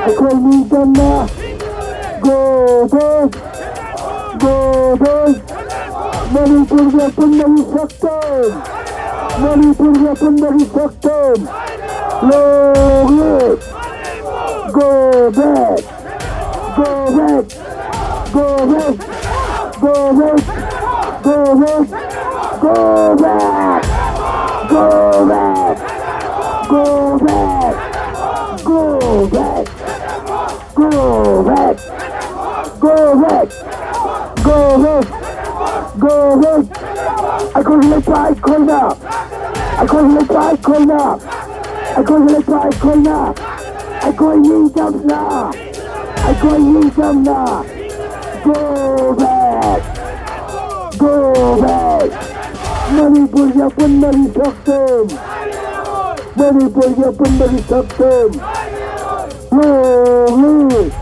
ꯑꯩꯈꯣꯏ ꯅꯤꯡꯇꯝꯅ go back go back Manipurga pundari saktam Manipurga pundari saktam long live go back go back go back go back go back go back go back go back go back go back go back go back go back أكون لك كلنا أكون لك كلنا أكون لك كلنا أكون يجمنا أكون يجمنا go back go back Manipur ya pundari saktam Manipur ya pundari saktam long live